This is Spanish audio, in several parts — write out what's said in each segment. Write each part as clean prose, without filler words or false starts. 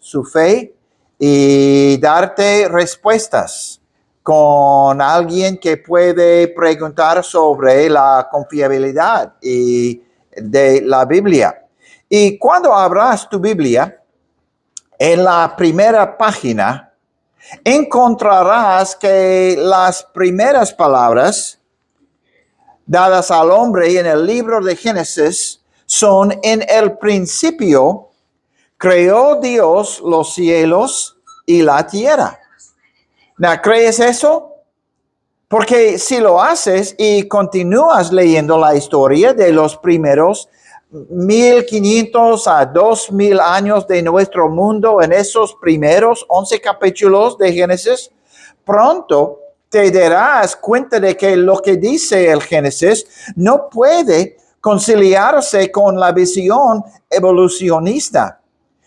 su fe y darte respuestas con alguien que puede preguntar sobre la confiabilidad de la Biblia. Y cuando abras tu Biblia, en la primera página, encontrarás que las primeras palabras dadas al hombre en el libro de Génesis son: en el principio creó Dios los cielos y la tierra. ¿No crees eso? Porque si lo haces y continúas leyendo la historia de los primeros 1500 a 2000 años de nuestro mundo, en esos primeros 11 capítulos de Génesis, pronto te darás cuenta de que lo que dice el Génesis no puede conciliarse con la visión evolucionista.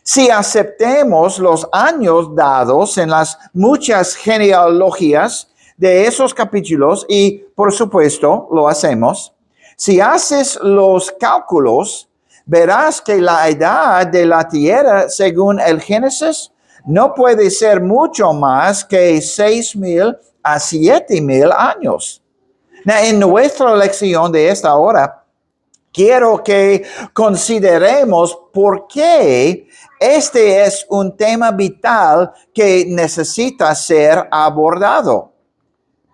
Si aceptemos los años dados en las muchas genealogías de esos capítulos, y por supuesto lo hacemos, si haces los cálculos, verás que la edad de la tierra, según el Génesis, no puede ser mucho más que 6,000 a 7,000 años. En nuestra lección de esta hora, quiero que consideremos por qué este es un tema vital que necesita ser abordado.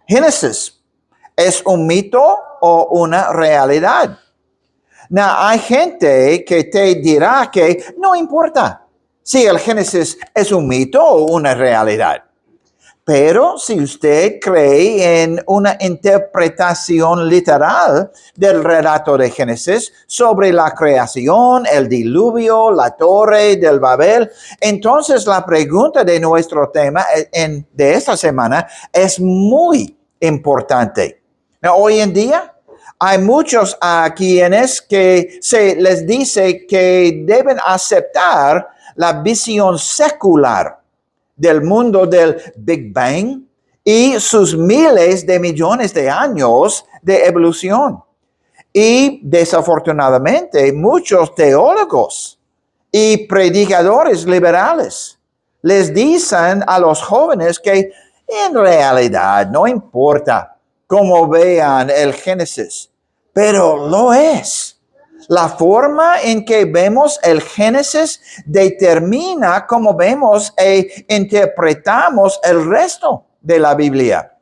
Génesis, ¿es un mito o una realidad? Hay gente que te dirá que no importa si el Génesis es un mito o una realidad. Pero si usted cree en una interpretación literal del relato de Génesis sobre la creación, el diluvio, la torre del Babel, entonces la pregunta de nuestro tema de esta semana es muy importante. Hoy en día hay muchos a quienes que se les dice que deben aceptar la visión secular del mundo del Big Bang y sus miles de millones de años de evolución. Y desafortunadamente muchos teólogos y predicadores liberales les dicen a los jóvenes que en realidad no importa cómo vean el Génesis, pero lo es. La forma en que vemos el Génesis determina cómo vemos e interpretamos el resto de la Biblia.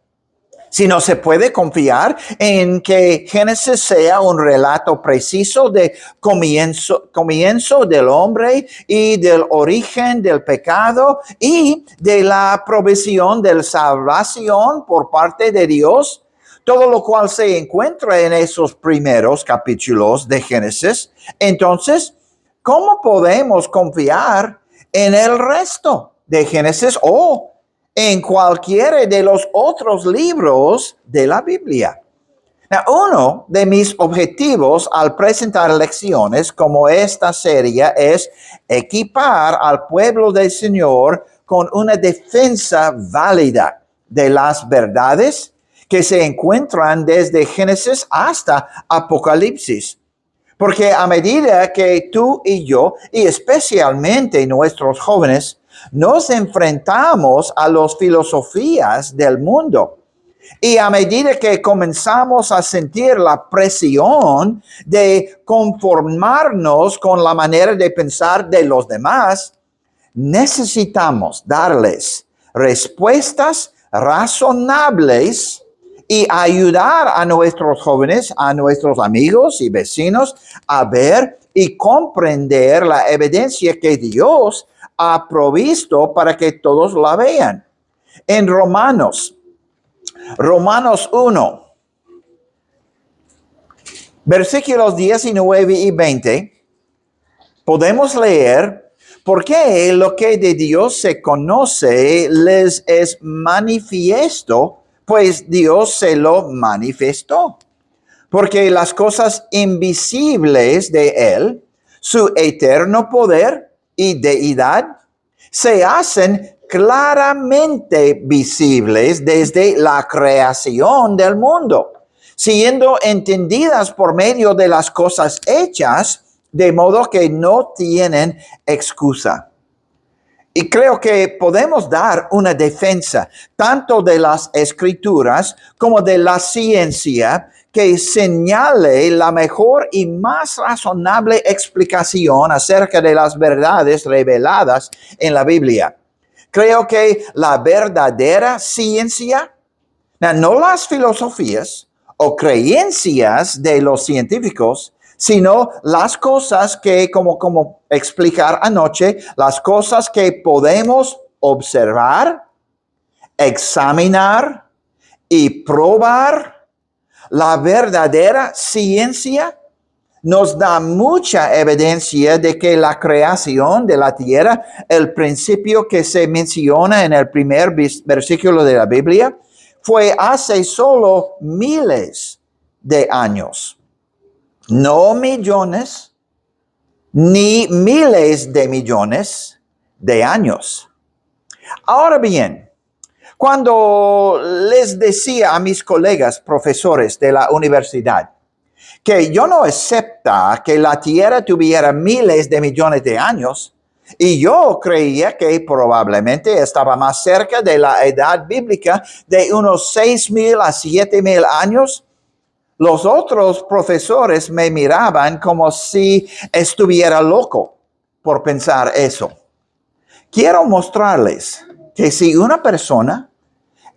Si no se puede confiar en que Génesis sea un relato preciso de comienzo del hombre y del origen del pecado y de la provisión de la salvación por parte de Dios, todo lo cual se encuentra en esos primeros capítulos de Génesis, entonces, ¿cómo podemos confiar en el resto de Génesis o en cualquiera de los otros libros de la Biblia? Uno de mis objetivos al presentar lecciones como esta serie es equipar al pueblo del Señor con una defensa válida de las verdades que se encuentran desde Génesis hasta Apocalipsis. Porque a medida que tú y yo, y especialmente nuestros jóvenes, nos enfrentamos a las filosofías del mundo, y a medida que comenzamos a sentir la presión de conformarnos con la manera de pensar de los demás, necesitamos darles respuestas razonables y ayudar a nuestros jóvenes, a nuestros amigos y vecinos a ver y comprender la evidencia que Dios ha provisto para que todos la vean. En Romanos 1, versículos 19 y 20, podemos leer: porque lo que de Dios se conoce les es manifiesto, pues Dios se lo manifestó. Porque las cosas invisibles de Él, su eterno poder y deidad, se hacen claramente visibles desde la creación del mundo, siendo entendidas por medio de las cosas hechas, de modo que no tienen excusa. Y creo que podemos dar una defensa tanto de las escrituras como de la ciencia que señale la mejor y más razonable explicación acerca de las verdades reveladas en la Biblia. Creo que la verdadera ciencia, no las filosofías o creencias de los científicos, sino las cosas que, como explicar anoche, las cosas que podemos observar, examinar y probar. La verdadera ciencia nos da mucha evidencia de que la creación de la tierra, el principio que se menciona en el primer versículo de la Biblia, fue hace solo miles de años. No millones, ni miles de millones de años. Ahora bien, cuando les decía a mis colegas profesores de la universidad que yo no acepta que la Tierra tuviera miles de millones de años, y yo creía que probablemente estaba más cerca de la edad bíblica de unos 6,000 a 7,000 años, los otros profesores me miraban como si estuviera loco por pensar eso. Quiero mostrarles que si una persona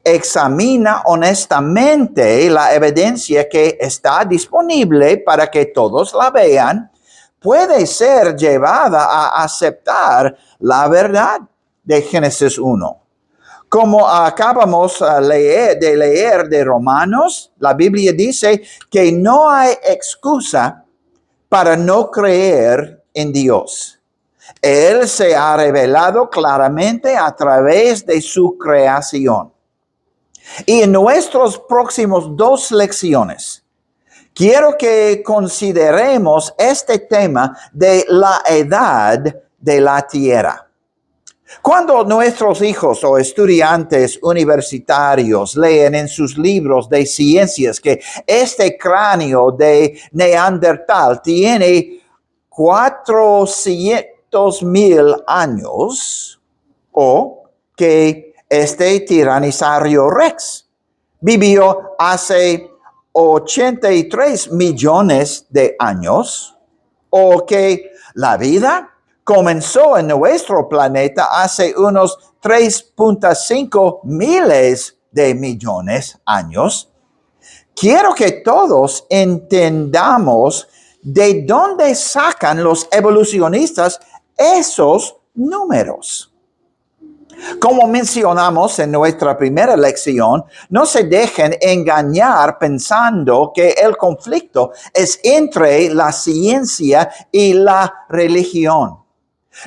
examina honestamente la evidencia que está disponible para que todos la vean, puede ser llevada a aceptar la verdad de Génesis 1. Como acabamos de leer de Romanos, la Biblia dice que no hay excusa para no creer en Dios. Él se ha revelado claramente a través de su creación. Y en nuestras próximas 2 lecciones, quiero que consideremos este tema de la edad de la tierra. Cuando nuestros hijos o estudiantes universitarios leen en sus libros de ciencias que este cráneo de Neandertal tiene 400,000 años, o que este Tyrannosaurus Rex vivió hace 83 millones de años, o que la vida comenzó en nuestro planeta hace unos 3.5 miles de millones de años, quiero que todos entendamos de dónde sacan los evolucionistas esos números. Como mencionamos en nuestra primera lección, no se dejen engañar pensando que el conflicto es entre la ciencia y la religión.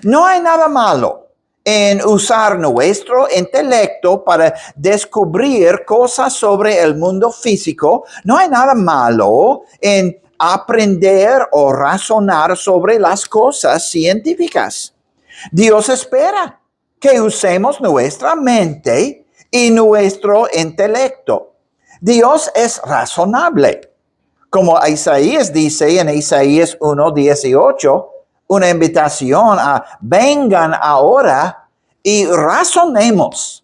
No hay nada malo en usar nuestro intelecto para descubrir cosas sobre el mundo físico. No hay nada malo en aprender o razonar sobre las cosas científicas. Dios espera que usemos nuestra mente y nuestro intelecto. Dios es razonable. Como Isaías dice en Isaías 1:18, una invitación a vengan ahora y razonemos,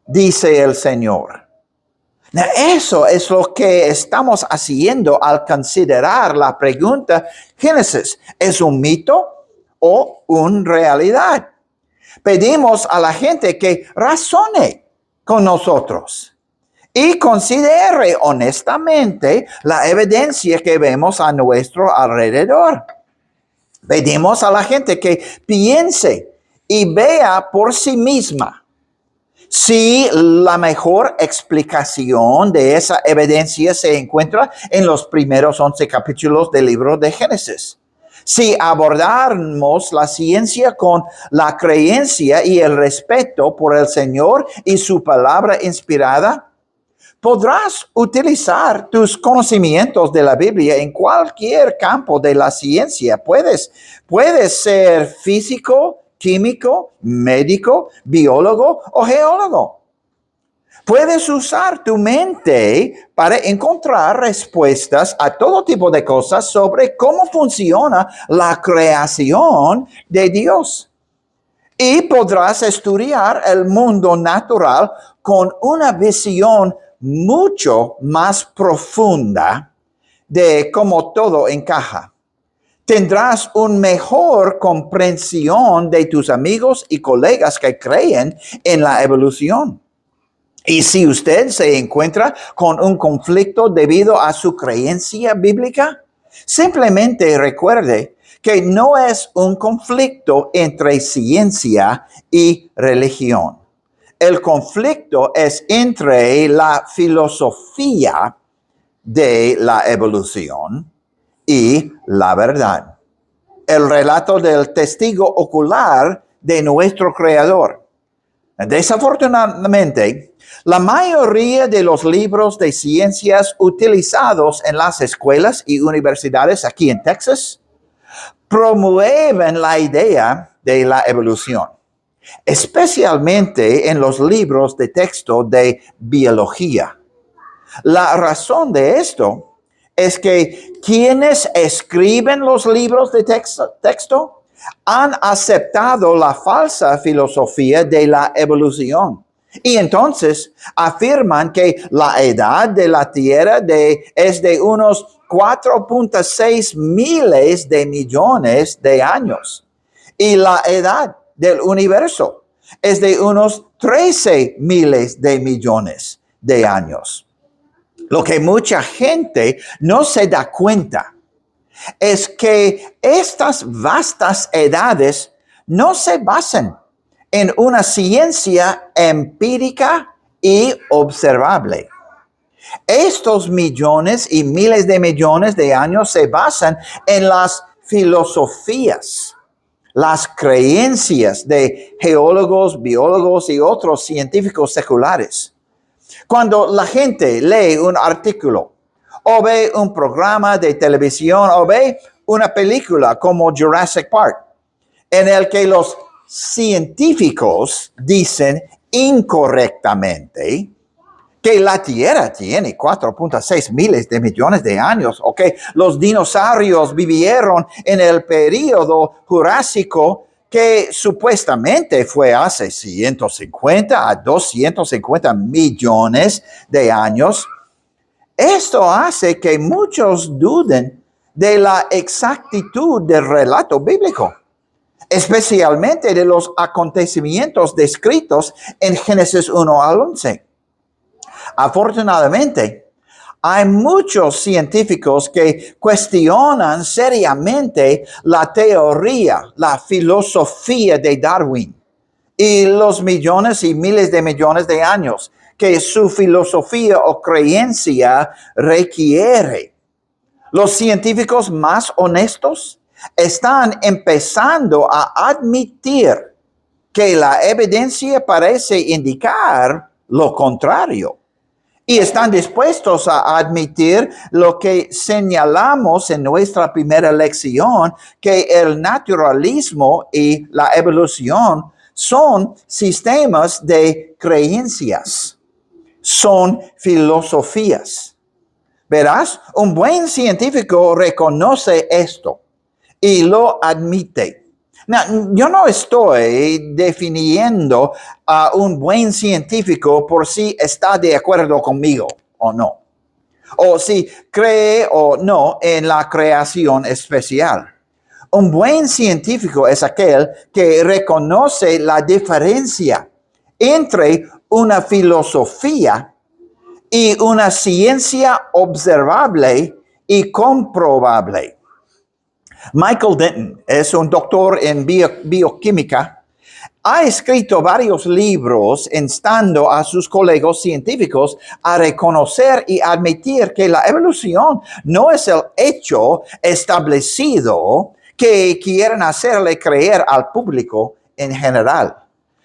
dice el Señor. Eso es lo que estamos haciendo al considerar la pregunta: ¿Génesis es un mito o una realidad? Pedimos a la gente que razone con nosotros y considere honestamente la evidencia que vemos a nuestro alrededor. Pedimos a la gente que piense y vea por sí misma si la mejor explicación de esa evidencia se encuentra en los primeros 11 capítulos del libro de Génesis. Si abordamos la ciencia con la creencia y el respeto por el Señor y su palabra inspirada, podrás utilizar tus conocimientos de la Biblia en cualquier campo de la ciencia. Puedes ser físico, químico, médico, biólogo o geólogo. Puedes usar tu mente para encontrar respuestas a todo tipo de cosas sobre cómo funciona la creación de Dios. Y podrás estudiar el mundo natural con una visión mucho más profunda de cómo todo encaja. Tendrás una mejor comprensión de tus amigos y colegas que creen en la evolución. Y si usted se encuentra con un conflicto debido a su creencia bíblica, simplemente recuerde que no es un conflicto entre ciencia y religión. El conflicto es entre la filosofía de la evolución y la verdad. El relato del testigo ocular de nuestro Creador. Desafortunadamente, la mayoría de los libros de ciencias utilizados en las escuelas y universidades aquí en Texas promueven la idea de la evolución, especialmente en los libros de texto de biología. La razón de esto es que quienes escriben los libros de texto han aceptado la falsa filosofía de la evolución. Y entonces afirman que la edad de la Tierra es de unos 4.6 miles de millones de años. Y la edad del universo es de unos 13 miles de millones de años. Lo que mucha gente no se da cuenta es que estas vastas edades no se basan en una ciencia empírica y observable. Estos millones y miles de millones de años se basan en las filosofías, las creencias de geólogos, biólogos y otros científicos seculares. Cuando la gente lee un artículo o ve un programa de televisión o ve una película como Jurassic Park, en el que los científicos dicen incorrectamente que la Tierra tiene 4.6 miles de millones de años, o que los dinosaurios vivieron en el período Jurásico, que supuestamente fue hace 150 a 250 millones de años. Esto hace que muchos duden de la exactitud del relato bíblico, especialmente de los acontecimientos descritos en Génesis 1 al 11. Afortunadamente, hay muchos científicos que cuestionan seriamente la teoría, la filosofía de Darwin y los millones y miles de millones de años que su filosofía o creencia requiere. Los científicos más honestos están empezando a admitir que la evidencia parece indicar lo contrario. Y están dispuestos a admitir lo que señalamos en nuestra primera lección, que el naturalismo y la evolución son sistemas de creencias, son filosofías. Verás, un buen científico reconoce esto y lo admite. Yo no estoy definiendo a un buen científico por si está de acuerdo conmigo o no, o si cree o no en la creación especial. Un buen científico es aquel que reconoce la diferencia entre una filosofía y una ciencia observable y comprobable. Michael Denton es un doctor en bioquímica. Ha escrito varios libros instando a sus colegas científicos a reconocer y admitir que la evolución no es el hecho establecido que quieren hacerle creer al público en general.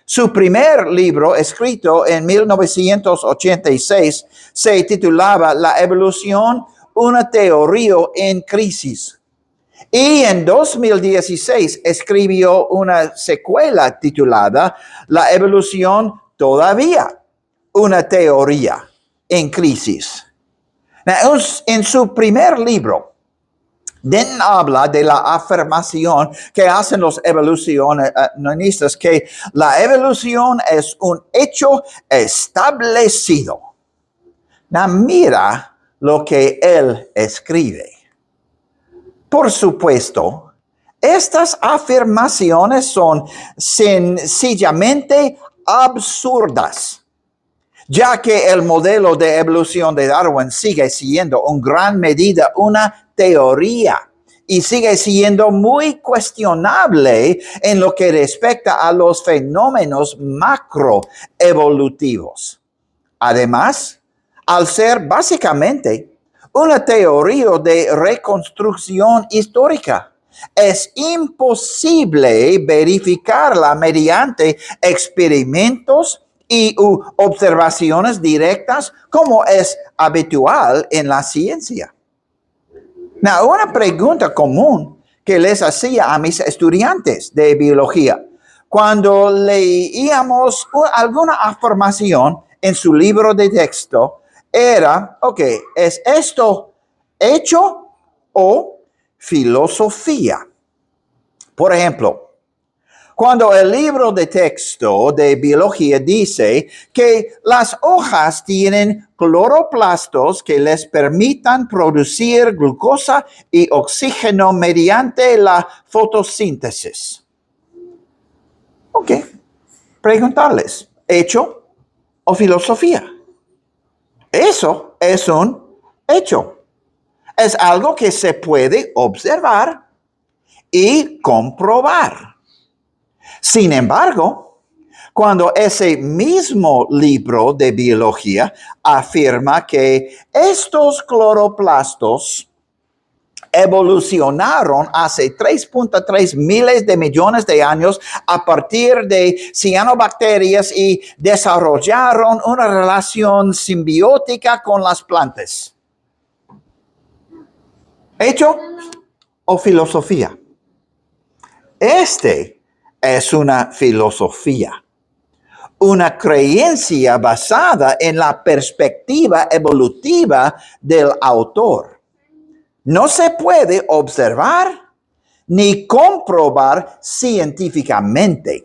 Su primer libro, escrito en 1986, se titulaba La evolución, una teoría en crisis. Y en 2016 escribió una secuela titulada La evolución todavía, una teoría en crisis. En su primer libro, Den habla de la afirmación que hacen los evolucionistas, que la evolución es un hecho establecido. Now, mira lo que él escribe. Por supuesto, estas afirmaciones son sencillamente absurdas, ya que el modelo de evolución de Darwin sigue siendo en gran medida una teoría y sigue siendo muy cuestionable en lo que respecta a los fenómenos macroevolutivos. Además, al ser básicamente una teoría de reconstrucción histórica, es imposible verificarla mediante experimentos y observaciones directas como es habitual en la ciencia. Now, una pregunta común que les hacía a mis estudiantes de biología cuando leíamos alguna afirmación en su libro de texto era, ¿es esto hecho o filosofía? Por ejemplo, cuando el libro de texto de biología dice que las hojas tienen cloroplastos que les permitan producir glucosa y oxígeno mediante la fotosíntesis. Preguntarles, ¿hecho o filosofía? Eso es un hecho. Es algo que se puede observar y comprobar. Sin embargo, cuando ese mismo libro de biología afirma que estos cloroplastos evolucionaron hace 3.3 miles de millones de años a partir de cianobacterias y desarrollaron una relación simbiótica con las plantas. ¿Hecho o filosofía? Es una filosofía, una creencia basada en la perspectiva evolutiva del autor. No se puede observar ni comprobar científicamente.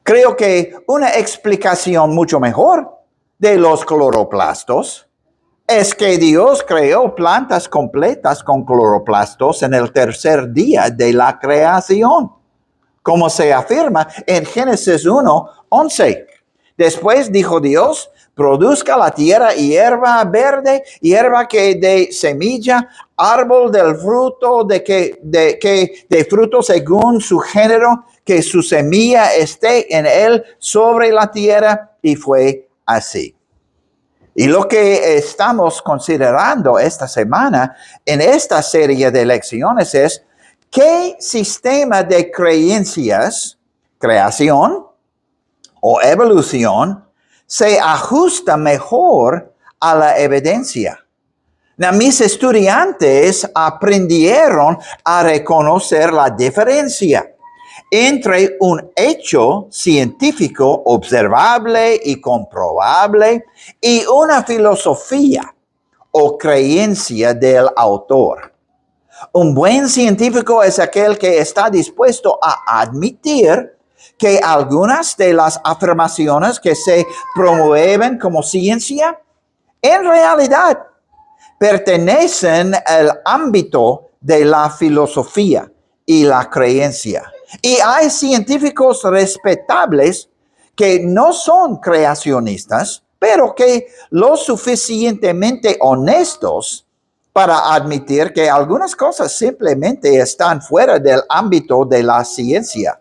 Creo que una explicación mucho mejor de los cloroplastos es que Dios creó plantas completas con cloroplastos en el tercer día de la creación, como se afirma en Génesis 1:11. Después dijo Dios, produzca la tierra hierba verde, hierba que dé semilla, árbol del fruto de fruto según su género, que su semilla esté en él sobre la tierra, y fue así. Y lo que estamos considerando esta semana en esta serie de lecciones es qué sistema de creencias, creación o evolución, se ajusta mejor a la evidencia. Mis estudiantes aprendieron a reconocer la diferencia entre un hecho científico observable y comprobable y una filosofía o creencia del autor. Un buen científico es aquel que está dispuesto a admitir que algunas de las afirmaciones que se promueven como ciencia en realidad pertenecen al ámbito de la filosofía y la creencia. Y hay científicos respetables que no son creacionistas, pero que lo suficientemente honestos para admitir que algunas cosas simplemente están fuera del ámbito de la ciencia.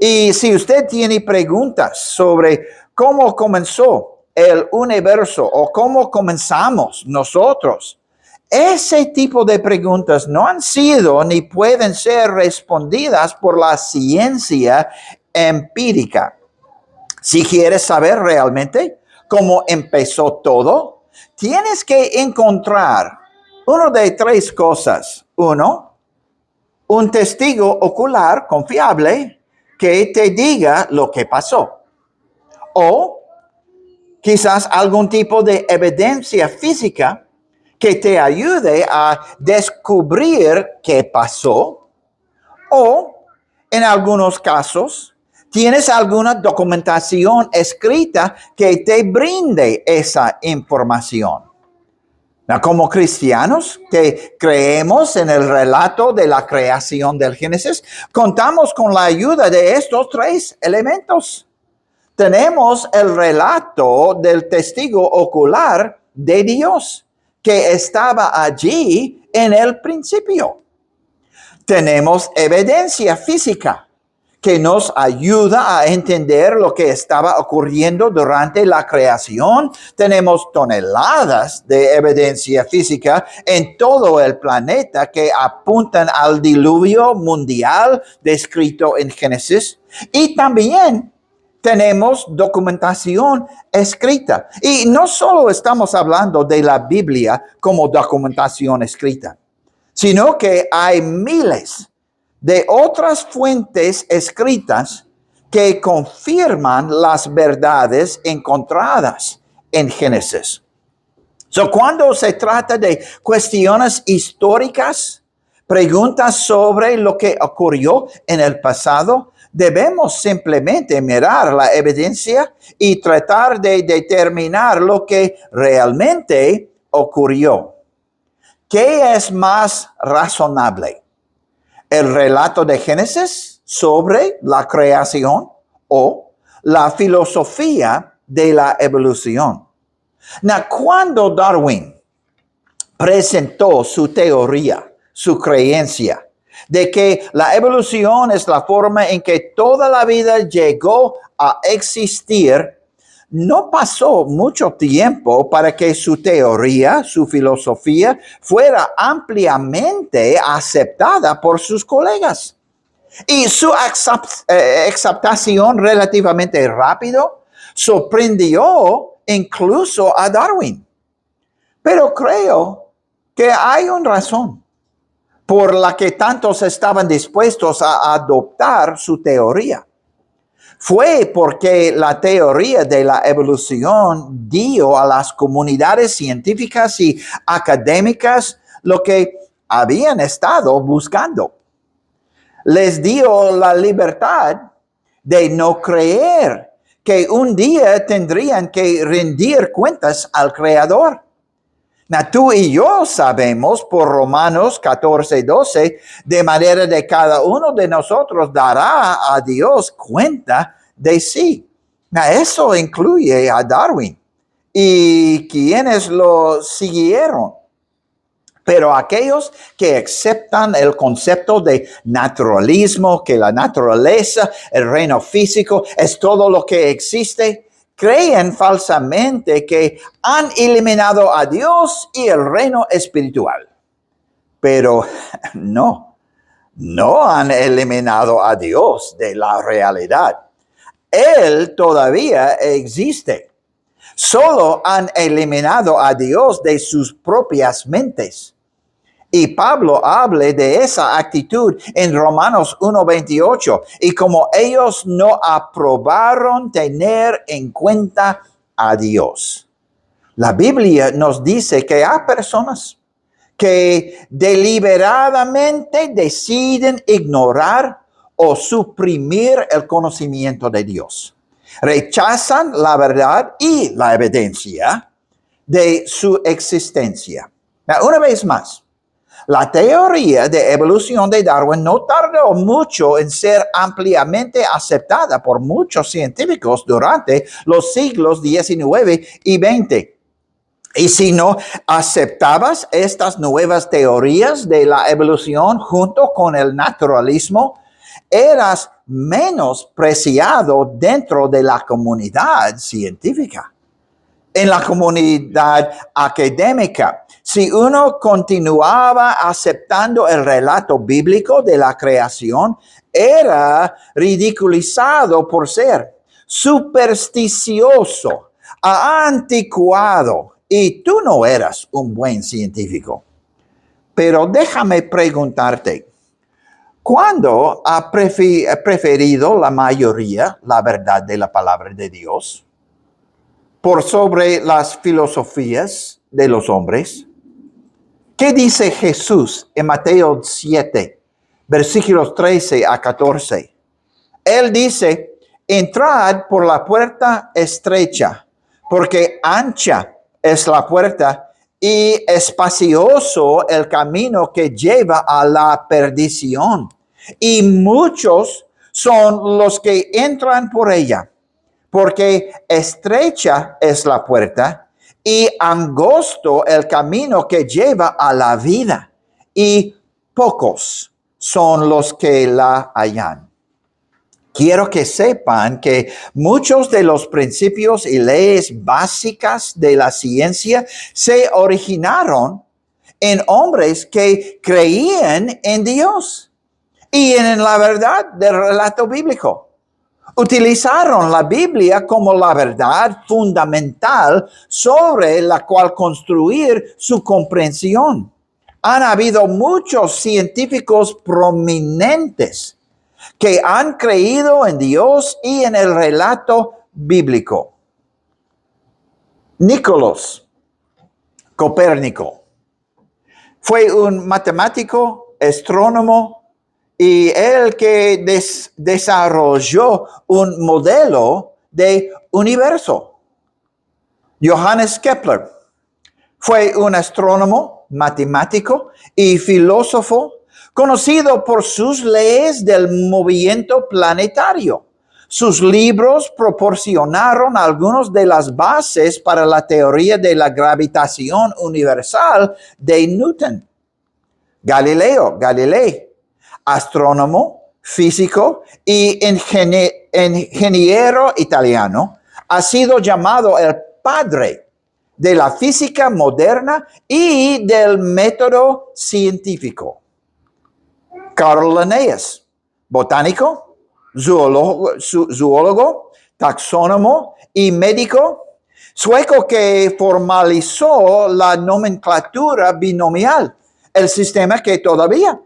Y si usted tiene preguntas sobre cómo comenzó el universo o cómo comenzamos nosotros, ese tipo de preguntas no han sido ni pueden ser respondidas por la ciencia empírica. Si quieres saber realmente cómo empezó todo, tienes que encontrar una de tres cosas. Uno, un testigo ocular confiable que te diga lo que pasó. O quizás algún tipo de evidencia física que te ayude a descubrir qué pasó, o en algunos casos tienes alguna documentación escrita que te brinde esa información. Como cristianos que creemos en el relato de la creación del Génesis, contamos con la ayuda de estos tres elementos. Tenemos el relato del testigo ocular de Dios, que estaba allí en el principio. Tenemos evidencia física que nos ayuda a entender lo que estaba ocurriendo durante la creación. Tenemos toneladas de evidencia física en todo el planeta que apuntan al diluvio mundial descrito en Génesis. Y también tenemos documentación escrita. Y no solo estamos hablando de la Biblia como documentación escrita, sino que hay miles de otras fuentes escritas que confirman las verdades encontradas en Génesis. Cuando se trata de cuestiones históricas, preguntas sobre lo que ocurrió en el pasado, debemos simplemente mirar la evidencia y tratar de determinar lo que realmente ocurrió. ¿Qué es más razonable? ¿El relato de Génesis sobre la creación o la filosofía de la evolución? Cuando Darwin presentó su teoría, su creencia de que la evolución es la forma en que toda la vida llegó a existir, no pasó mucho tiempo para que su teoría, su filosofía, fuera ampliamente aceptada por sus colegas. Y su aceptación relativamente rápido sorprendió incluso a Darwin. Pero creo que hay una razón por la que tantos estaban dispuestos a adoptar su teoría. Fue porque la teoría de la evolución dio a las comunidades científicas y académicas lo que habían estado buscando. Les dio la libertad de no creer que un día tendrían que rendir cuentas al Creador. Tú y yo sabemos por Romanos 14:12, de manera de cada uno de nosotros dará a Dios cuenta de sí. Eso incluye a Darwin y quienes lo siguieron. Pero aquellos que aceptan el concepto de naturalismo, que la naturaleza, el reino físico, es todo lo que existe, creen falsamente que han eliminado a Dios y el reino espiritual. Pero no han eliminado a Dios de la realidad. Él todavía existe. Solo han eliminado a Dios de sus propias mentes. Y Pablo habla de esa actitud en Romanos 1:28. Y como ellos no aprobaron tener en cuenta a Dios. La Biblia nos dice que hay personas que deliberadamente deciden ignorar o suprimir el conocimiento de Dios. Rechazan la verdad y la evidencia de su existencia. Una vez más, la teoría de evolución de Darwin no tardó mucho en ser ampliamente aceptada por muchos científicos durante los siglos XIX y XX. Y si no aceptabas estas nuevas teorías de la evolución junto con el naturalismo, eras menospreciado dentro de la comunidad científica. En la comunidad académica, si uno continuaba aceptando el relato bíblico de la creación, era ridiculizado por ser supersticioso, anticuado, y tú no eras un buen científico. Pero déjame preguntarte, ¿cuándo ha preferido la mayoría la verdad de la palabra de Dios por sobre las filosofías de los hombres? ¿Qué dice Jesús en Mateo 7, versículos 13 a 14? Él dice, entrad por la puerta estrecha, porque ancha es la puerta y espacioso el camino que lleva a la perdición. Y muchos son los que entran por ella, porque estrecha es la puerta y angosto el camino que lleva a la vida, y pocos son los que la hallan. Quiero que sepan que muchos de los principios y leyes básicas de la ciencia se originaron en hombres que creían en Dios y en la verdad del relato bíblico. Utilizaron la Biblia como la verdad fundamental sobre la cual construir su comprensión. Han habido muchos científicos prominentes que han creído en Dios y en el relato bíblico. Nicolás Copérnico fue un matemático, astrónomo, y él que desarrolló un modelo de universo. Johannes Kepler fue un astrónomo, matemático y filósofo conocido por sus leyes del movimiento planetario. Sus libros proporcionaron algunas de las bases para la teoría de la gravitación universal de Newton. Galileo Galilei, astrónomo, físico y ingeniero italiano, ha sido llamado el padre de la física moderna y del método científico. Carl Linnaeus, botánico, zoólogo, taxónomo y médico sueco que formalizó la nomenclatura binomial, el sistema que todavía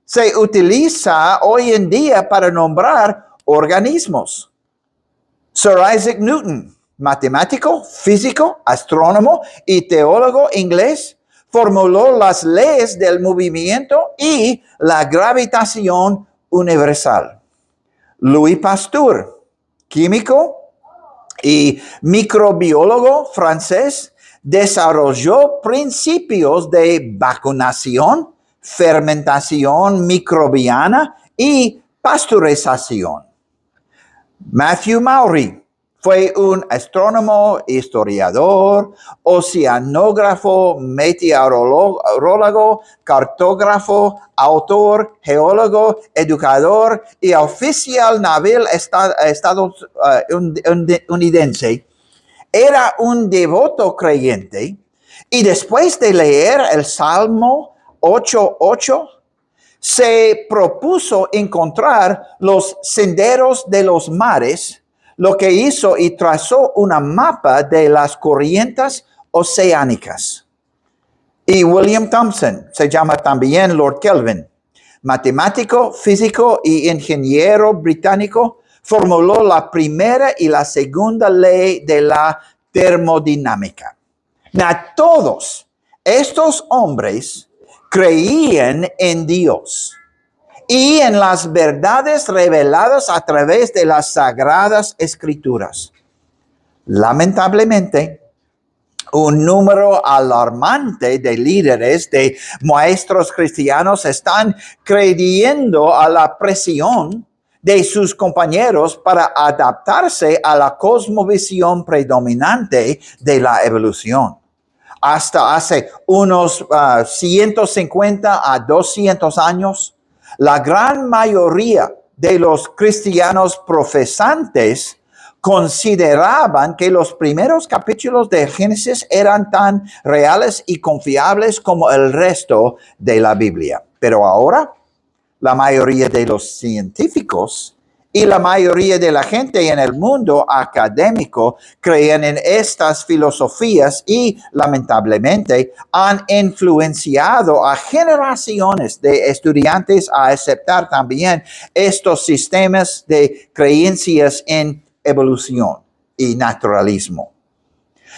se utiliza hoy en día para nombrar organismos. Sir Isaac Newton, matemático, físico, astrónomo y teólogo inglés, formuló las leyes del movimiento y la gravitación universal. Louis Pasteur, químico y microbiólogo francés, desarrolló principios de vacunación, fermentación microbiana y pasteurización. Matthew Maury fue un astrónomo, historiador, oceanógrafo, meteorólogo, cartógrafo, autor, geólogo, educador y oficial naval estadounidense. Era un devoto creyente y después de leer el Salmo 8:8, se propuso encontrar los senderos de los mares, lo que hizo y trazó una mapa de las corrientes oceánicas. Y William Thomson, se llama también Lord Kelvin, matemático, físico y ingeniero británico, formuló la primera y la segunda ley de la termodinámica. Todos estos hombres creían en Dios y en las verdades reveladas a través de las sagradas escrituras. Lamentablemente, un número alarmante de líderes, de maestros cristianos, están creyendo a la presión de sus compañeros para adaptarse a la cosmovisión predominante de la evolución. Hasta hace unos 150 a 200 años, la gran mayoría de los cristianos profesantes consideraban que los primeros capítulos de Génesis eran tan reales y confiables como el resto de la Biblia. Pero ahora, la mayoría de los científicos y la mayoría de la gente en el mundo académico creen en estas filosofías y, lamentablemente, han influenciado a generaciones de estudiantes a aceptar también estos sistemas de creencias en evolución y naturalismo.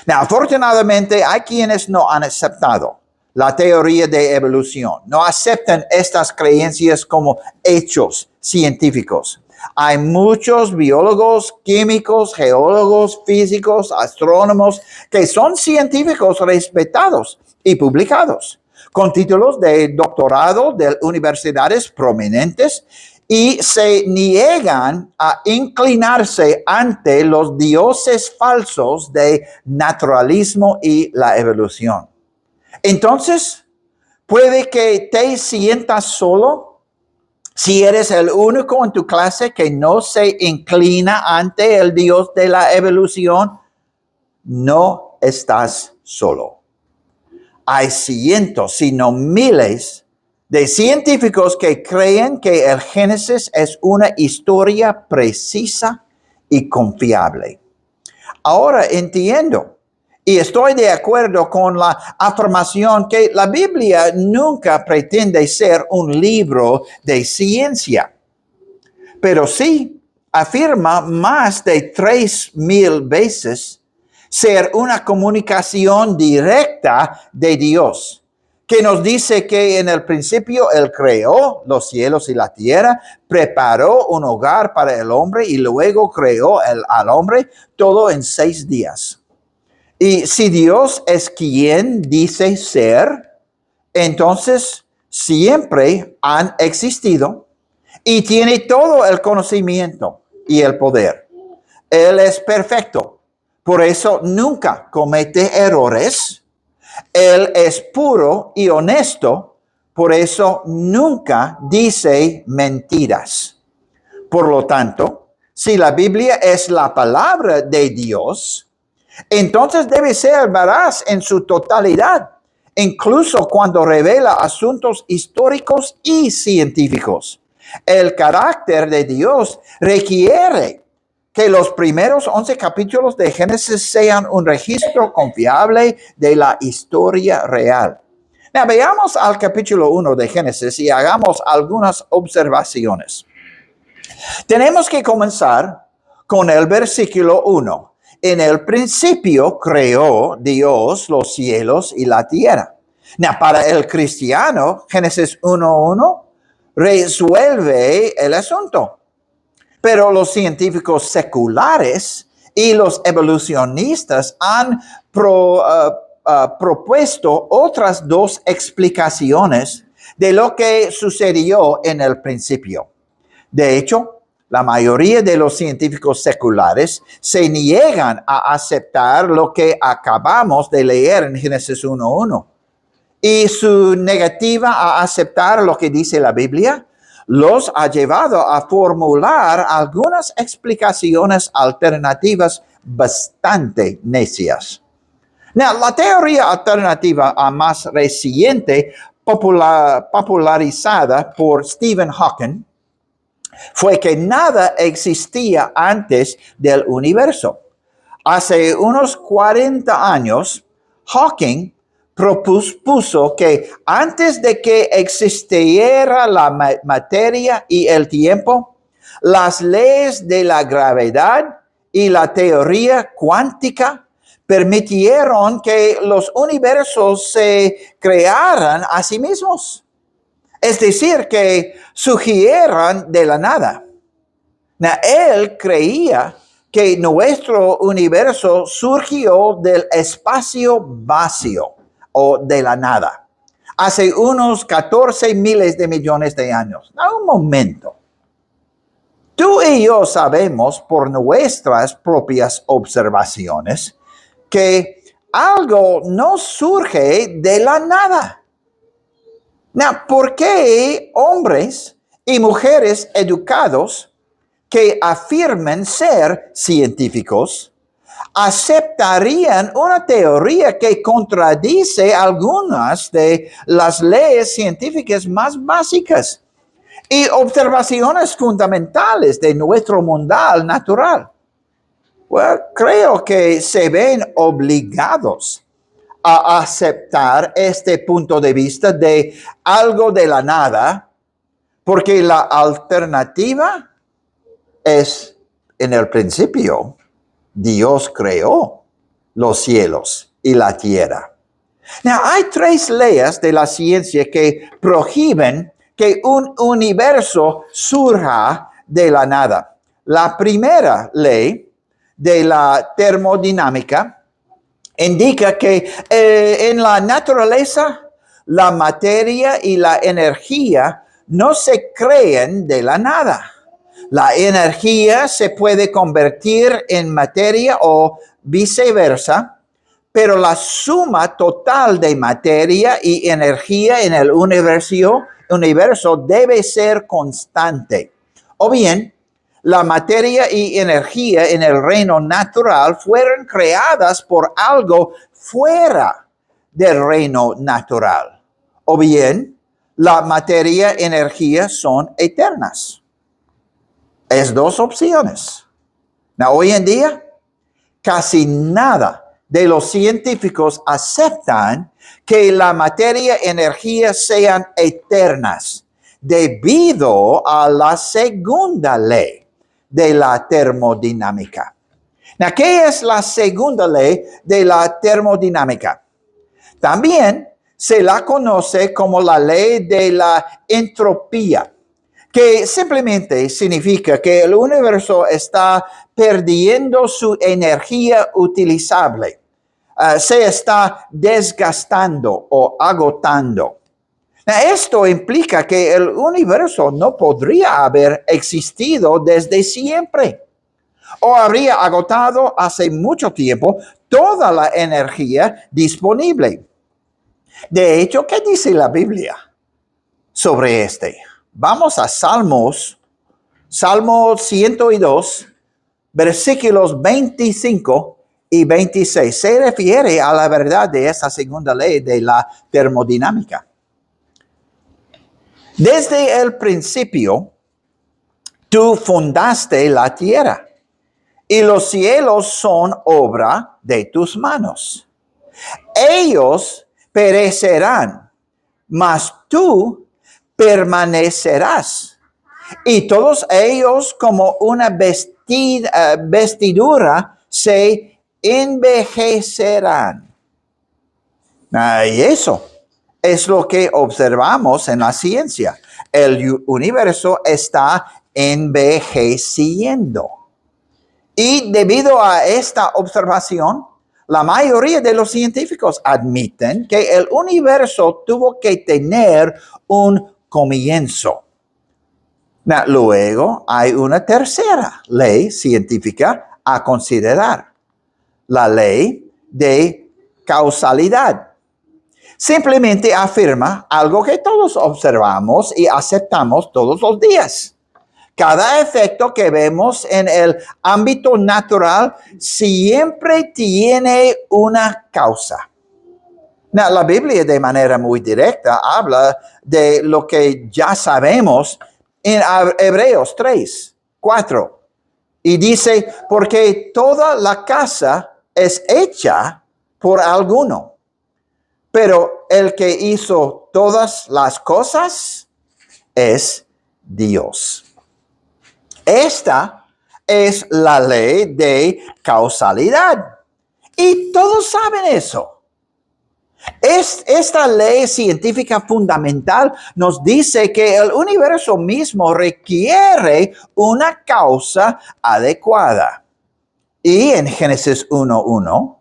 Afortunadamente, hay quienes no han aceptado la teoría de evolución. No aceptan estas creencias como hechos científicos. Hay muchos biólogos, químicos, geólogos, físicos, astrónomos que son científicos respetados y publicados, con títulos de doctorado de universidades prominentes, y se niegan a inclinarse ante los dioses falsos de naturalismo y la evolución. Entonces, puede que te sientas solo si eres el único en tu clase que no se inclina ante el Dios de la evolución. No estás solo. Hay cientos, si no miles, de científicos que creen que el Génesis es una historia precisa y confiable. Ahora entiendo y estoy de acuerdo con la afirmación que la Biblia nunca pretende ser un libro de ciencia, pero sí afirma más de 3,000 veces ser una comunicación directa de Dios, que nos dice que en el principio Él creó los cielos y la tierra, preparó un hogar para el hombre y luego creó al hombre, todo en 6 días. Y si Dios es quien dice ser, entonces siempre han existido y tiene todo el conocimiento y el poder. Él es perfecto, por eso nunca comete errores. Él es puro y honesto, por eso nunca dice mentiras. Por lo tanto, si la Biblia es la palabra de Dios, entonces debe ser veraz en su totalidad, incluso cuando revela asuntos históricos y científicos. El carácter de Dios requiere que los primeros 11 capítulos de Génesis sean un registro confiable de la historia real. Now, veamos al capítulo 1 de Génesis y hagamos algunas observaciones. Tenemos que comenzar con el versículo 1. En el principio creó Dios los cielos y la tierra. Now, para el cristiano, Génesis 1:1 resuelve el asunto. Pero los científicos seculares y los evolucionistas han propuesto otras 2 explicaciones de lo que sucedió en el principio. De hecho, la mayoría de los científicos seculares se niegan a aceptar lo que acabamos de leer en Génesis 1:1. Y su negativa a aceptar lo que dice la Biblia los ha llevado a formular algunas explicaciones alternativas bastante necias. Now, la teoría alternativa más reciente, popularizada por Stephen Hawking, fue que nada existía antes del universo. Hace unos 40 años, Hawking propuso que antes de que existiera la materia y el tiempo, las leyes de la gravedad y la teoría cuántica permitieron que los universos se crearan a sí mismos. Es decir, que surgieran de la nada. Él creía que nuestro universo surgió del espacio vacío o de la nada, hace unos 14 miles de millones de años. Un momento. Tú y yo sabemos por nuestras propias observaciones que algo no surge de la nada. ¿Por qué hombres y mujeres educados que afirman ser científicos aceptarían una teoría que contradice algunas de las leyes científicas más básicas y observaciones fundamentales de nuestro mundo natural? Creo que se ven obligados a aceptar este punto de vista de algo de la nada, porque la alternativa es, en el principio, Dios creó los cielos y la tierra. Now, hay tres leyes de la ciencia que prohíben que un universo surja de la nada. La primera ley de la termodinámica indica que en la naturaleza la materia y la energía no se crean de la nada. La energía se puede convertir en materia o viceversa, pero la suma total de materia y energía en el universo debe ser constante. O bien, la materia y energía en el reino natural fueron creadas por algo fuera del reino natural. O bien, la materia y energía son eternas. Es dos opciones. Hoy en día, casi nada de los científicos aceptan que la materia y energía sean eternas debido a la segunda ley de la termodinámica. ¿Qué es la segunda ley de la termodinámica? También se la conoce como la ley de la entropía, que simplemente significa que el universo está perdiendo su energía utilizable, se está desgastando o agotando. Esto implica que el universo no podría haber existido desde siempre, o habría agotado hace mucho tiempo toda la energía disponible. De hecho, ¿qué dice la Biblia sobre este? Vamos a Salmo 102, versículos 25 y 26. Se refiere a la verdad de esta segunda ley de la termodinámica. Desde el principio, tú fundaste la tierra, y los cielos son obra de tus manos. Ellos perecerán, mas tú permanecerás, y todos ellos como una vestidura se envejecerán. Y eso es lo que observamos en la ciencia. El universo está envejeciendo. Y debido a esta observación, la mayoría de los científicos admiten que el universo tuvo que tener un comienzo. Luego hay una tercera ley científica a considerar, la ley de causalidad. Simplemente afirma algo que todos observamos y aceptamos todos los días. Cada efecto que vemos en el ámbito natural siempre tiene una causa. La Biblia de manera muy directa habla de lo que ya sabemos en Hebreos 3:4. Y dice, porque toda la casa es hecha por alguno, pero el que hizo todas las cosas es Dios. Esta es la ley de causalidad. Y todos saben eso. Esta ley científica fundamental nos dice que el universo mismo requiere una causa adecuada. Y en Génesis 1:1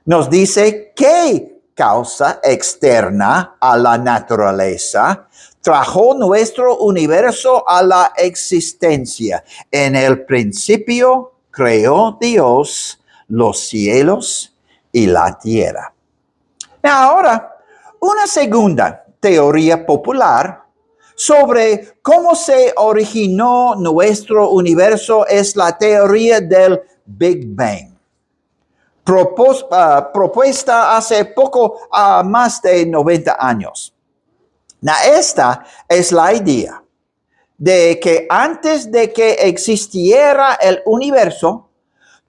nos dice que causa externa a la naturaleza trajo nuestro universo a la existencia. En el principio creó Dios los cielos y la tierra. Ahora, una segunda teoría popular sobre cómo se originó nuestro universo es la teoría del Big Bang, propuesta hace poco, más de 90 años. Esta es la idea de que antes de que existiera el universo,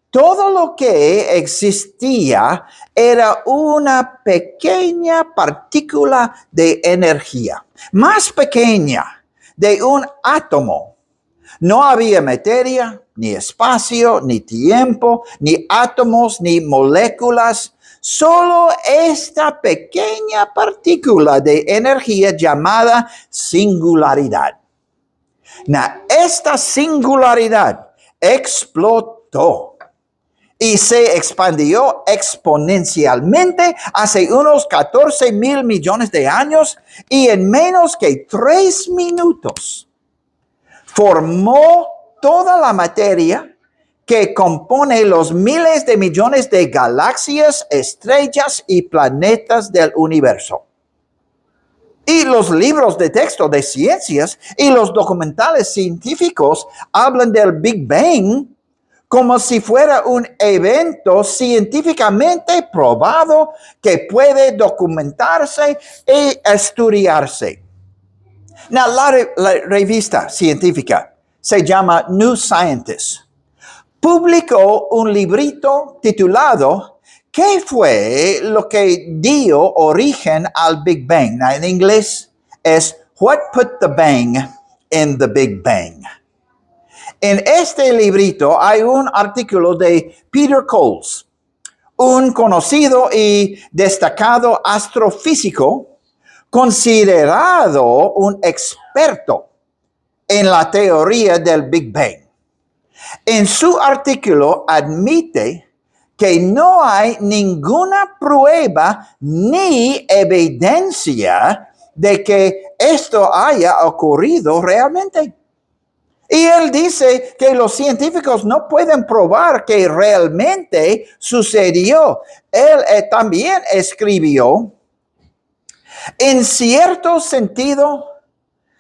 todo lo que existía era una pequeña partícula de energía, más pequeña de un átomo. No había materia, ni espacio, ni tiempo, ni átomos, ni moléculas. solo esta pequeña partícula de energía llamada singularidad. Esta singularidad explotó y se expandió exponencialmente hace unos 14,000 millones de años y en menos que 3 minutos formó toda la materia que compone los miles de millones de galaxias, estrellas y planetas del universo. Y los libros de texto de ciencias y los documentales científicos hablan del Big Bang como si fuera un evento científicamente probado que puede documentarse y estudiarse. La revista científica se llama New Scientist. Publicó un librito titulado ¿Qué fue lo que dio origen al Big Bang? En inglés es What Put the Bang in the Big Bang. En este librito hay un artículo de Peter Coles, un conocido y destacado astrofísico, considerado un experto en la teoría del Big Bang. En su artículo admite que no hay ninguna prueba ni evidencia de que esto haya ocurrido realmente. Y él dice que los científicos no pueden probar que realmente sucedió. Él también escribió, en cierto sentido,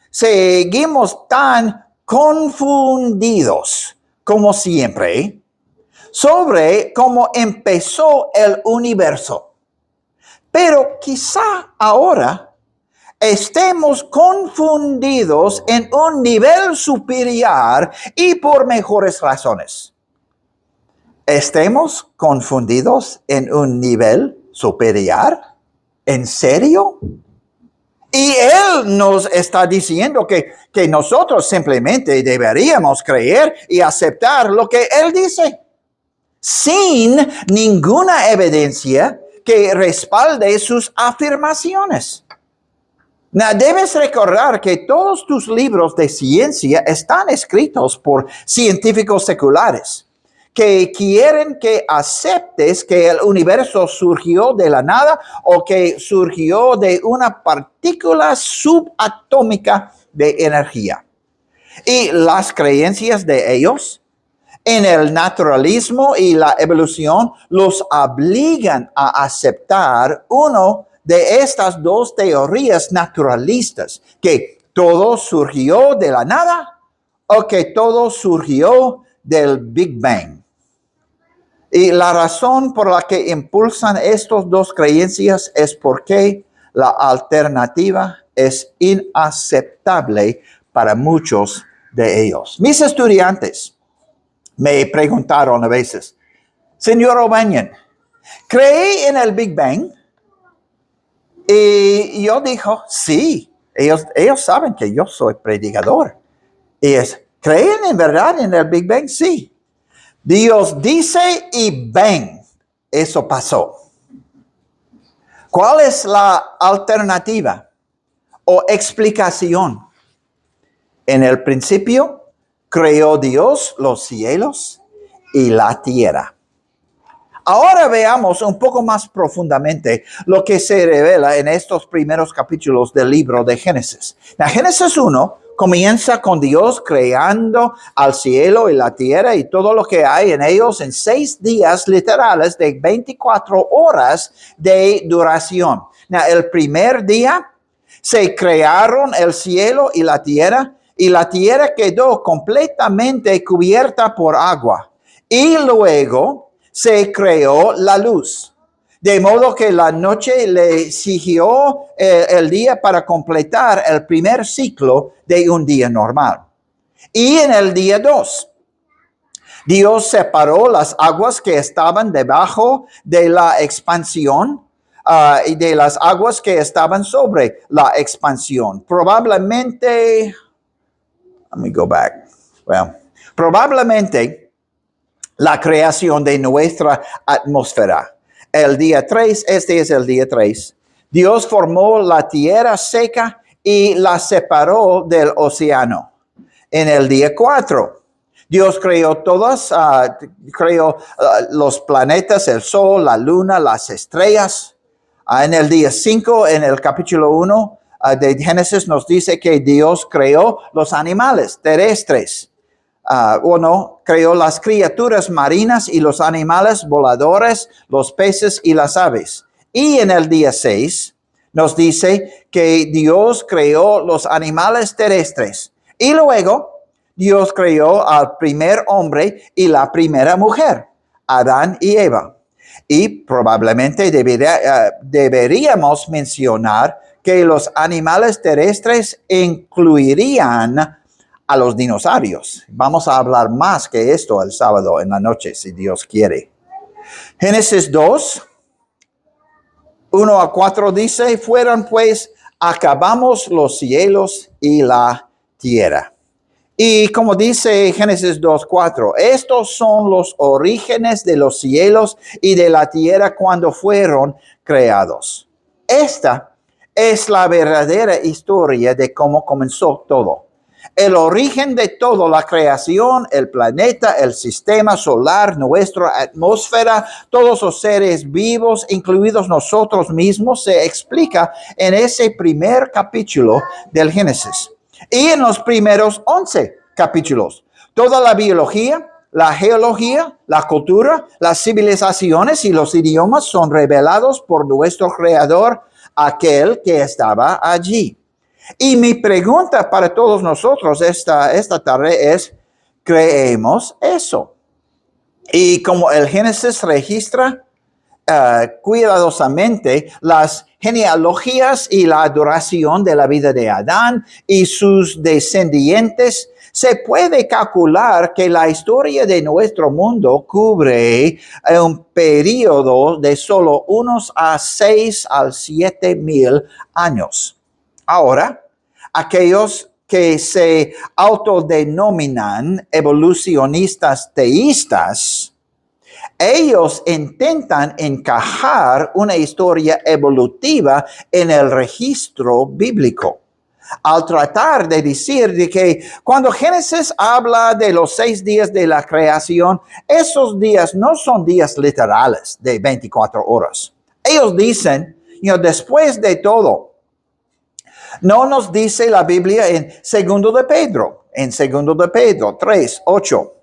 seguimos tan confundidos como siempre sobre cómo empezó el universo. Pero quizá ahora estemos confundidos en un nivel superior y por mejores razones. ¿Estemos confundidos en un nivel superior? ¿En serio? Y él nos está diciendo que nosotros simplemente deberíamos creer y aceptar lo que él dice, sin ninguna evidencia que respalde sus afirmaciones. Debes recordar que todos tus libros de ciencia están escritos por científicos seculares que quieren que aceptes que el universo surgió de la nada o que surgió de una partícula subatómica de energía. Y las creencias de ellos en el naturalismo y la evolución los obligan a aceptar uno de estas dos teorías naturalistas, que todo surgió de la nada o que todo surgió del Big Bang. Y la razón por la que impulsan estas dos creencias es porque la alternativa es inaceptable para muchos de ellos. Mis estudiantes me preguntaron a veces, Señor O'Banion, ¿cree en el Big Bang? Y yo dijo, sí, ellos saben que yo soy predicador. Y ¿creen en verdad en el Big Bang? Sí. Dios dice y bang, eso pasó. ¿Cuál es la alternativa o explicación? En el principio creó Dios los cielos y la tierra. Ahora veamos un poco más profundamente lo que se revela en estos primeros capítulos del libro de Génesis. Génesis 1 comienza con Dios creando al cielo y la tierra y todo lo que hay en ellos en 6 días literales de 24 horas de duración. El primer día se crearon el cielo y la tierra quedó completamente cubierta por agua. Y luego se creó la luz. De modo que la noche le siguió el día para completar el primer ciclo de un día normal. Y en el día 2, Dios separó las aguas que estaban debajo de la expansión y de las aguas que estaban sobre la expansión. Probablemente la creación de nuestra atmósfera. El día 3, este es el día 3. Dios formó la tierra seca y la separó del océano. En el día 4, Dios creó los planetas, el sol, la luna, las estrellas. En el día 5, en el capítulo 1 de Génesis, nos dice que Dios creó los animales terrestres. Creó las criaturas marinas y los animales voladores, los peces y las aves. Y en el día 6 nos dice que Dios creó los animales terrestres. Y luego Dios creó al primer hombre y la primera mujer, Adán y Eva. Y probablemente deberíamos mencionar que los animales terrestres incluirían a los dinosaurios. Vamos a hablar más que esto el sábado en la noche, si Dios quiere. Génesis 2, 1-4 dice, fueron pues, acabamos los cielos y la tierra. Y como dice Génesis 2:4, estos son los orígenes de los cielos y de la tierra cuando fueron creados. Esta es la verdadera historia de cómo comenzó todo. El origen de todo, la creación, el planeta, el sistema solar, nuestra atmósfera, todos los seres vivos, incluidos nosotros mismos, se explica en ese primer capítulo del Génesis. Y en los primeros 11 capítulos, toda la biología, la geología, la cultura, las civilizaciones y los idiomas son revelados por nuestro Creador, aquel que estaba allí. Y mi pregunta para todos nosotros esta tarde es, ¿creemos eso? Y como el Génesis registra cuidadosamente las genealogías y la duración de la vida de Adán y sus descendientes, se puede calcular que la historia de nuestro mundo cubre un periodo de solo unos 6 a 7 mil años. Ahora, aquellos que se autodenominan evolucionistas teístas, ellos intentan encajar una historia evolutiva en el registro bíblico, al tratar de decir de que cuando Génesis habla de los 6 días de la creación, esos días no son días literales de 24 horas. Ellos dicen, después de todo, no nos dice la Biblia en 2 de Pedro, 3:8.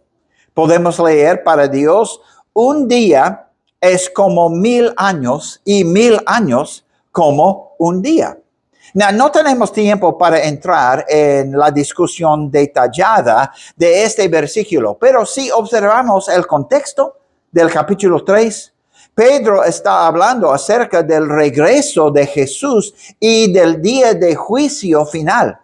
Podemos leer, para Dios, un día es como 1000 años y 1000 años como un día. No tenemos tiempo para entrar en la discusión detallada de este versículo, pero si observamos el contexto del capítulo 3, Pedro está hablando acerca del regreso de Jesús y del día de juicio final.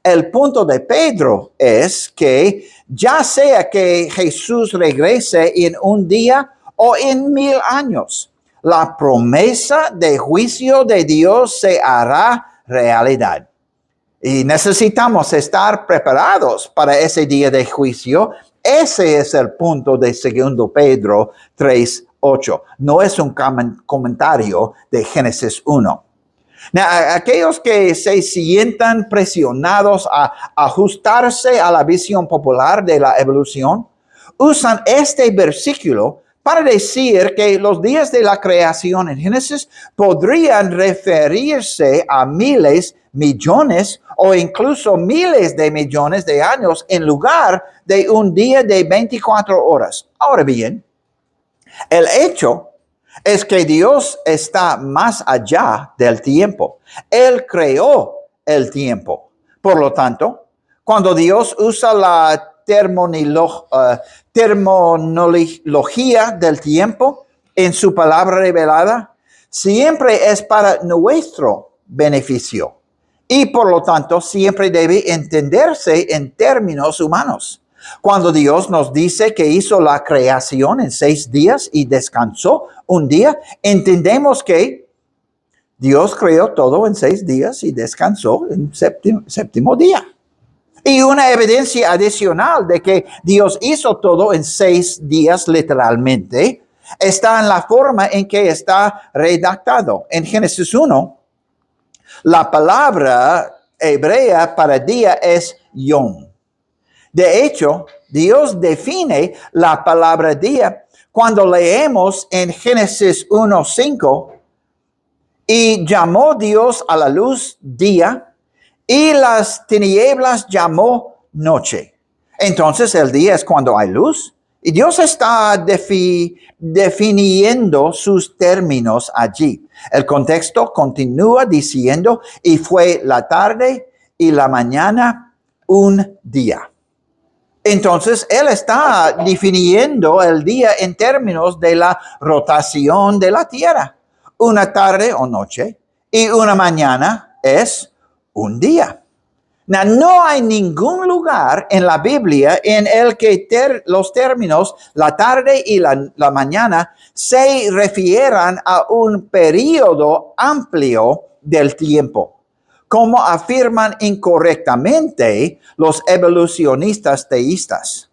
El punto de Pedro es que ya sea que Jesús regrese en un día o en 1000 años, la promesa de juicio de Dios se hará realidad. Y necesitamos estar preparados para ese día de juicio. Ese es el punto de 2 Pedro 3:8. No es un comentario de Génesis 1. Aquellos que se sientan presionados a ajustarse a la visión popular de la evolución, usan este versículo para decir que los días de la creación en Génesis podrían referirse a miles, millones o incluso miles de millones de años en lugar de un día de 24 horas. Ahora bien, el hecho es que Dios está más allá del tiempo. Él creó el tiempo. Por lo tanto, cuando Dios usa la terminología del tiempo en su palabra revelada, siempre es para nuestro beneficio y por lo tanto siempre debe entenderse en términos humanos. Cuando Dios nos dice que hizo la creación en 6 días y descansó un día, entendemos que Dios creó todo en 6 días y descansó en séptimo día. Y una evidencia adicional de que Dios hizo todo en 6 días literalmente está en la forma en que está redactado. En Génesis 1, la palabra hebrea para día es yom. De hecho, Dios define la palabra día cuando leemos en Génesis 1:5, y llamó Dios a la luz día, y las tinieblas llamó noche. Entonces el día es cuando hay luz. Y Dios está definiendo sus términos allí. El contexto continúa diciendo, y fue la tarde y la mañana un día. Entonces, Él está definiendo el día en términos de la rotación de la tierra. Una tarde o noche y una mañana es un día. No hay ningún lugar en la Biblia en el que los términos la tarde y la mañana se refieran a un periodo amplio del tiempo, como afirman incorrectamente los evolucionistas teístas.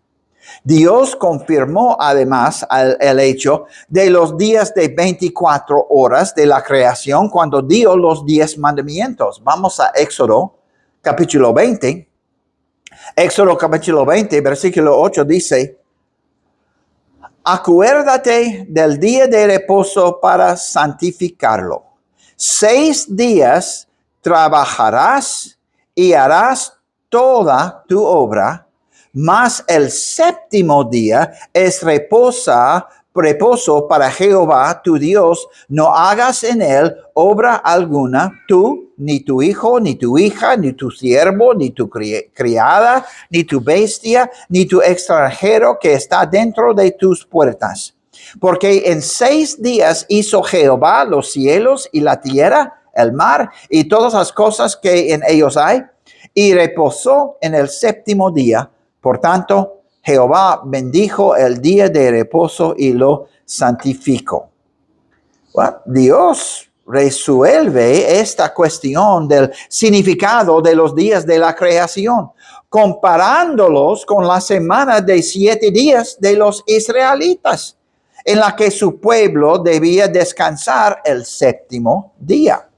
Dios confirmó además el hecho de los días de 24 horas de la creación cuando dio los 10 mandamientos. Vamos a Éxodo capítulo 20. Éxodo capítulo 20, versículo 8 dice: acuérdate del día de reposo para santificarlo. 6 días trabajarás y harás toda tu obra, mas el séptimo día es reposo para Jehová tu Dios. No hagas en él obra alguna, tú, ni tu hijo, ni tu hija, ni tu siervo, ni tu criada, ni tu bestia, ni tu extranjero que está dentro de tus puertas. Porque en 6 días hizo Jehová los cielos y la tierra, el mar y todas las cosas que en ellos hay, y reposó en el séptimo día. Por tanto, Jehová bendijo el día de reposo y lo santificó. Bueno, Dios resuelve esta cuestión del significado de los días de la creación, comparándolos con la semana de 7 días de los israelitas, en la que su pueblo debía descansar el séptimo día.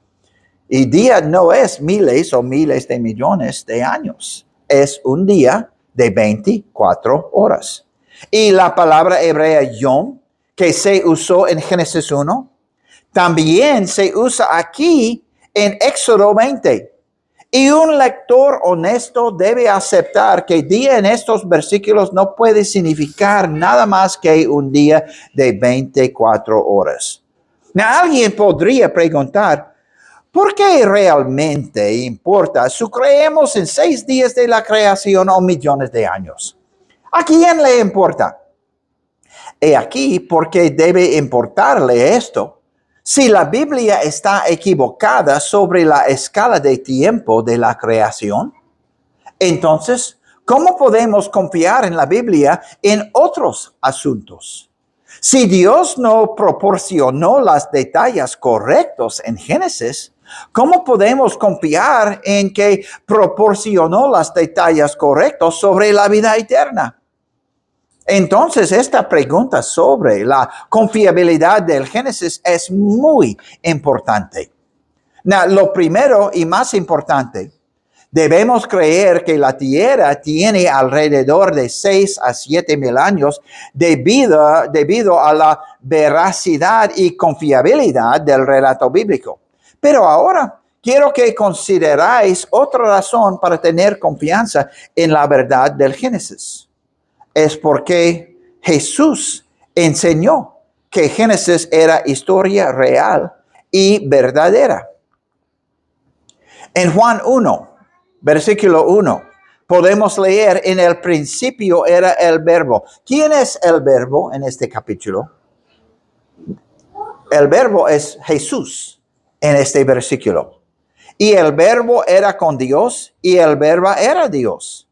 Y día no es miles o miles de millones de años, es un día de 24 horas. Y la palabra hebrea yom, que se usó en Génesis 1, también se usa aquí en Éxodo 20. Y un lector honesto debe aceptar que día en estos versículos no puede significar nada más que un día de 24 horas. Alguien podría preguntar, ¿por qué realmente importa si creemos en 6 días de la creación o millones de años? ¿A quién le importa? He aquí porque debe importarle esto. Si la Biblia está equivocada sobre la escala de tiempo de la creación, entonces, ¿cómo podemos confiar en la Biblia en otros asuntos? Si Dios no proporcionó los detalles correctos en Génesis, ¿cómo podemos confiar en que proporcionó los detalles correctos sobre la vida eterna? Entonces, esta pregunta sobre la confiabilidad del Génesis es muy importante. Lo primero y más importante, debemos creer que la Tierra tiene alrededor de 6 a 7 mil años debido a la veracidad y confiabilidad del relato bíblico. Pero ahora quiero que consideráis otra razón para tener confianza en la verdad del Génesis. Es porque Jesús enseñó que Génesis era historia real y verdadera. En Juan 1, versículo 1, podemos leer: en el principio era el verbo. ¿Quién es el verbo en este capítulo? El verbo es Jesús en este versículo. Y el verbo era con Dios y el verbo era Dios.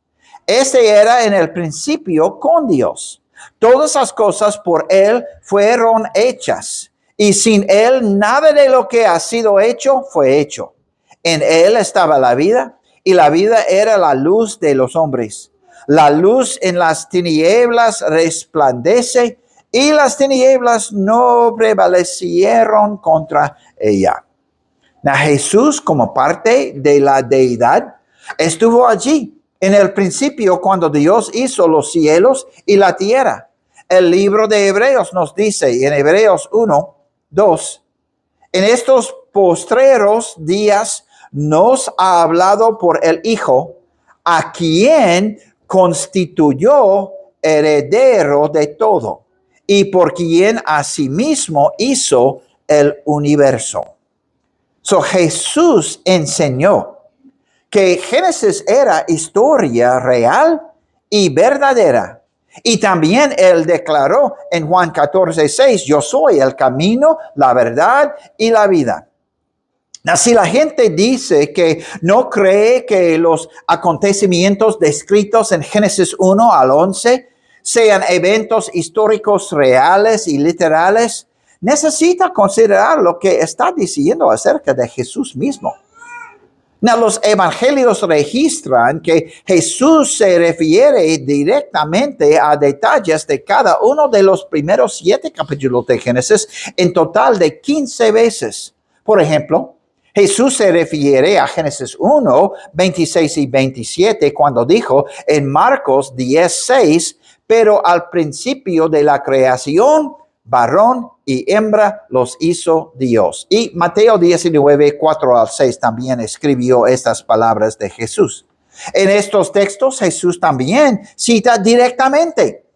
Este era en el principio con Dios. Todas las cosas por Él fueron hechas, y sin Él nada de lo que ha sido hecho fue hecho. En Él estaba la vida, y la vida era la luz de los hombres. La luz en las tinieblas resplandece, y las tinieblas no prevalecieron contra ella. Jesús, como parte de la deidad, estuvo allí en el principio cuando Dios hizo los cielos y la tierra. El libro de Hebreos nos dice en Hebreos 1:2, en estos postreros días nos ha hablado por el Hijo, a quien constituyó heredero de todo y por quien asimismo hizo el universo. Jesús enseñó que Génesis era historia real y verdadera. Y también él declaró en Juan 14:6, yo soy el camino, la verdad y la vida. Si la gente dice que no cree que los acontecimientos descritos en Génesis 1 al 11 sean eventos históricos reales y literales, necesita considerar lo que está diciendo acerca de Jesús mismo. Los evangelios registran que Jesús se refiere directamente a detalles de cada uno de los primeros 7 capítulos de Génesis, en total de 15 veces. Por ejemplo, Jesús se refiere a Génesis 1, 26 y 27 cuando dijo en Marcos 10:6, pero al principio de la creación, varón y hembra los hizo Dios. Y Mateo 19:4-6 también escribió estas palabras de Jesús. En estos textos Jesús también cita directamente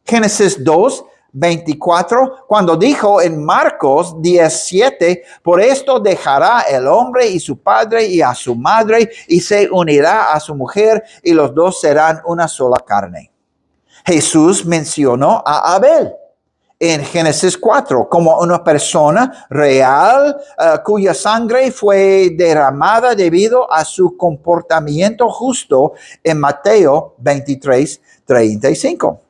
Génesis 2:24, cuando dijo en Marcos 10:7, por esto dejará el hombre y su padre y a su madre y se unirá a su mujer y los dos serán una sola carne. Jesús mencionó a Abel en Génesis 4 como una persona real cuya sangre fue derramada debido a su comportamiento justo en Mateo 23:35.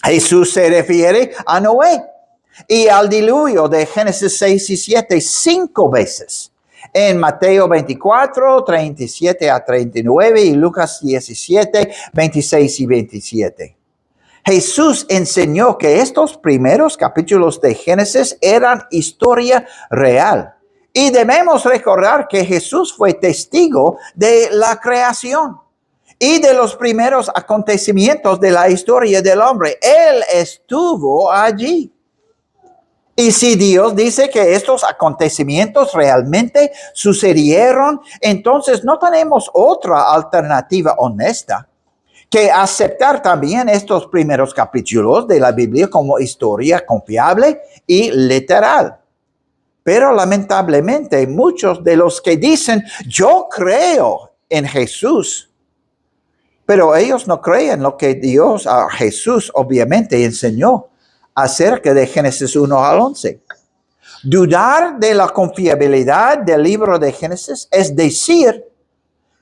Jesús se refiere a Noé y al diluvio de Génesis 6 y 7 5 veces. En Mateo 24:37-39 y Lucas 17:26 y 27. Jesús enseñó que estos primeros capítulos de Génesis eran historia real. Y debemos recordar que Jesús fue testigo de la creación y de los primeros acontecimientos de la historia del hombre. Él estuvo allí. Y si Dios dice que estos acontecimientos realmente sucedieron, entonces no tenemos otra alternativa honesta que aceptar también estos primeros capítulos de la Biblia como historia confiable y literal. Pero lamentablemente muchos de los que dicen, yo creo en Jesús, pero ellos no creen lo que Dios, Jesús obviamente enseñó acerca de Génesis 1 al 11. Dudar de la confiabilidad del libro de Génesis es decir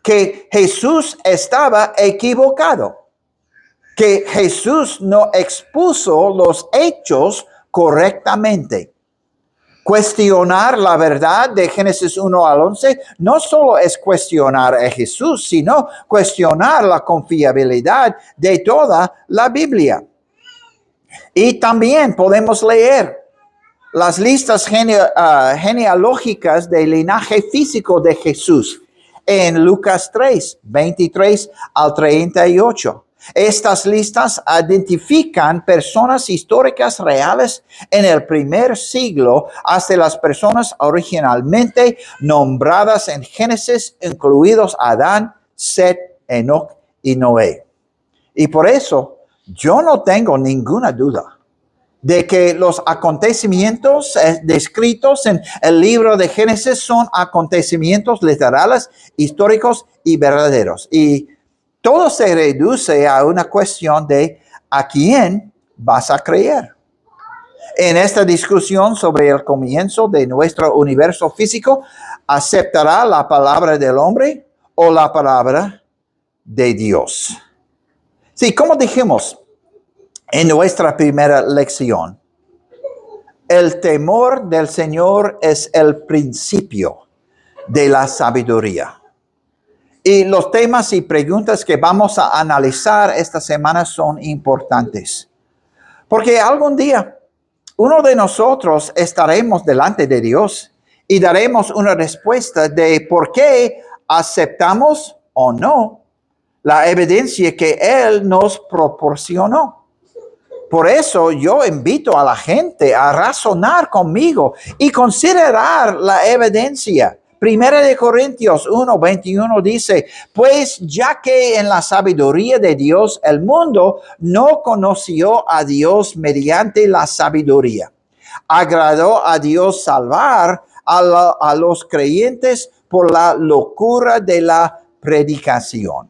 que Jesús estaba equivocado, que Jesús no expuso los hechos correctamente. Cuestionar la verdad de Génesis 1 al 11 no solo es cuestionar a Jesús, sino cuestionar la confiabilidad de toda la Biblia. Y también podemos leer las listas genealógicas del linaje físico de Jesús en Lucas 3:23-38. Estas listas identifican personas históricas reales en el primer siglo hasta las personas originalmente nombradas en Génesis, incluidos Adán, Set, Enoc y Noé. Y por eso yo no tengo ninguna duda de que los acontecimientos descritos en el libro de Génesis son acontecimientos literales, históricos y verdaderos. Y todo se reduce a una cuestión de ¿a quién vas a creer? En esta discusión sobre el comienzo de nuestro universo físico, ¿aceptará la palabra del hombre o la palabra de Dios? Sí, como dijimos en nuestra primera lección, el temor del Señor es el principio de la sabiduría. Y los temas y preguntas que vamos a analizar esta semana son importantes. Porque algún día uno de nosotros estaremos delante de Dios y daremos una respuesta de por qué aceptamos o no la evidencia que Él nos proporcionó. Por eso yo invito a la gente a razonar conmigo y considerar la evidencia. Primera de Corintios 1:21 dice, pues ya que en la sabiduría de Dios el mundo no conoció a Dios mediante la sabiduría, agradó a Dios salvar a los creyentes por la locura de la predicación.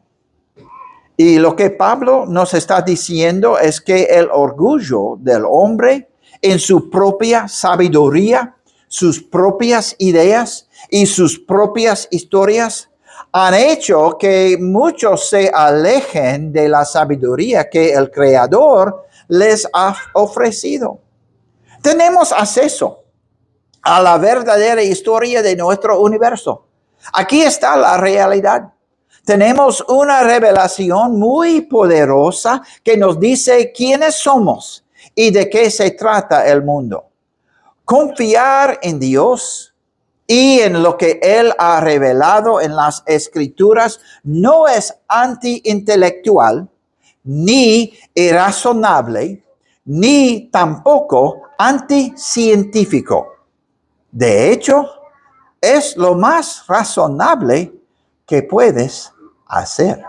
Y lo que Pablo nos está diciendo es que el orgullo del hombre en su propia sabiduría, sus propias ideas y sus propias historias han hecho que muchos se alejen de la sabiduría que el Creador les ha ofrecido. Tenemos acceso a la verdadera historia de nuestro universo. Aquí está la realidad. Tenemos una revelación muy poderosa que nos dice quiénes somos y de qué se trata el mundo. Confiar en Dios y en lo que Él ha revelado en las Escrituras no es anti-intelectual, ni irrazonable, ni tampoco anticientífico. De hecho, es lo más razonable que puedes hacer.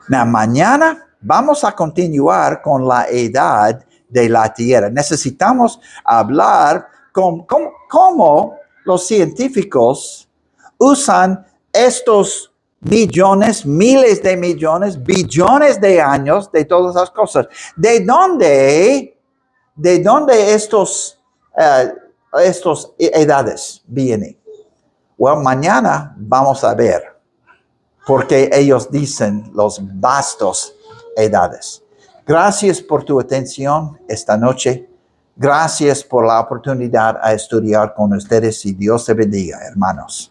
Mañana vamos a continuar con la edad de la tierra. Necesitamos hablar con cómo los científicos usan estos millones, miles de millones, billones de años de todas las cosas. ¿De dónde estos edades vienen? Bueno, mañana vamos a ver, porque ellos dicen los vastos edades. Gracias por tu atención esta noche. Gracias por la oportunidad a estudiar con ustedes y Dios te bendiga, hermanos.